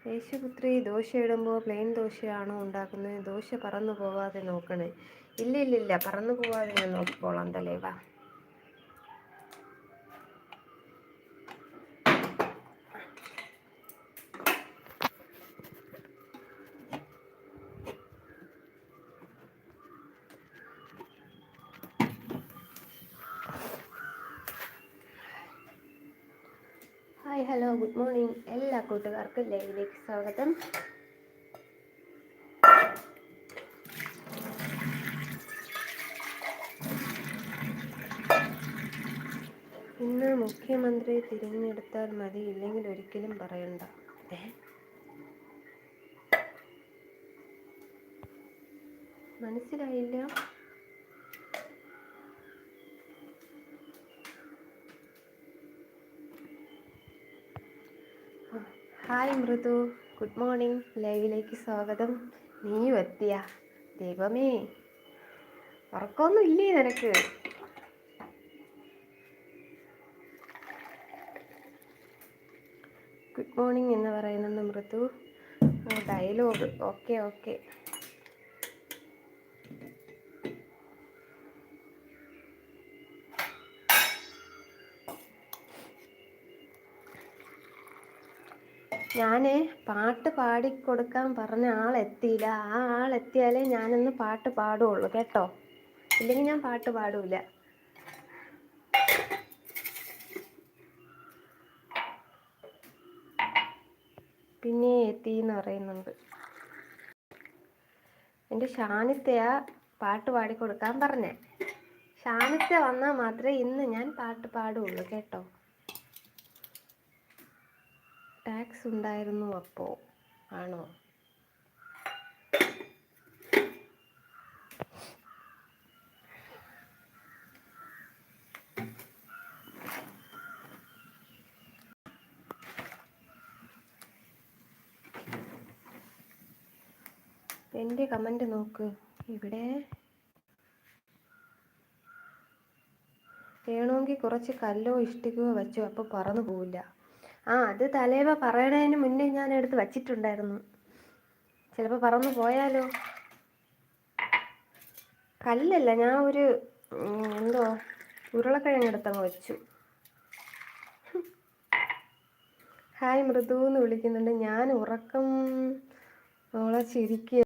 യേശുപുത്രി, ദോശ ഇടുമ്പോൾ പ്ലെയിൻ ദോശയാണോ ഉണ്ടാക്കുന്നത്? ദോശ പറന്നു പോവാതെ നോക്കണേ. ഇല്ല, പറന്നു പോവാതെ ഞാൻ നോക്കിക്കോളാം തലേവാ. ഹായ്, ഹലോ, ഗുഡ് മോർണിംഗ് എല്ലാ കൂട്ടുകാർക്കും ലൈവിലേക്ക് സ്വാഗതം. ഇന്ന് മുഖ്യമന്ത്രിയെ തിരഞ്ഞെടുത്താൽ മതി, ഇല്ലെങ്കിൽ ഒരിക്കലും പറയണ്ട. മനസ്സിലായില്ല. ഹായ് മൃദു, ഗുഡ് മോർണിംഗ്, ലൈവിലേക്ക് സ്വാഗതം. നീയും എത്തിയ ദൈവമേ, ഉറക്കമൊന്നും ഇല്ലേ നിനക്ക്? ഗുഡ് മോർണിംഗ് എന്ന് പറയുന്നുണ്ട് മൃദു. Dialogue okay. ഞാൻ പാട്ട് പാടിക്കൊടുക്കാൻ പറഞ്ഞ ആളെത്തിയില്ല. ആ ആളെത്തിയാലേ ഞാനൊന്ന് പാട്ട് പാടുള്ളൂ കേട്ടോ, ഇല്ലെങ്കിൽ ഞാൻ പാട്ട് പാടൂല. പിന്നെ എത്തിന്ന് പറയുന്നുണ്ട്. എൻ്റെ ഷാനിത്തയാ പാട്ട് പാടിക്കൊടുക്കാൻ പറഞ്ഞേ. ഷാനിത്ത വന്നാൽ മാത്രമേ ഇന്ന് ഞാൻ പാട്ട് പാടുള്ളൂ കേട്ടോ. ടാക്സ് ഉണ്ടായിരുന്നു അപ്പോൾ ആണോ? എൻ്റെ കമൻറ്റ് നോക്ക്. ഇവിടെ വേണമെങ്കിൽ കുറച്ച് കല്ലോ ഇഷ്ടികയോ വെച്ചു, അപ്പോൾ പറന്നു പോവില്ല. അത് തലേവ പറയണതിന് മുന്നേ ഞാൻ എടുത്ത് വച്ചിട്ടുണ്ടായിരുന്നു. ചിലപ്പോൾ പറന്നു പോയാലോ. കല്ലല്ല, ഞാൻ ഒരു എന്തോ ഉരുളക്കിഴങ്ങെടുത്തങ്ങ് വെച്ചു. ഹായ് മൃദു എന്ന് വിളിക്കുന്നുണ്ട്. ഞാൻ ഉറക്കം ചിരിക്കുക.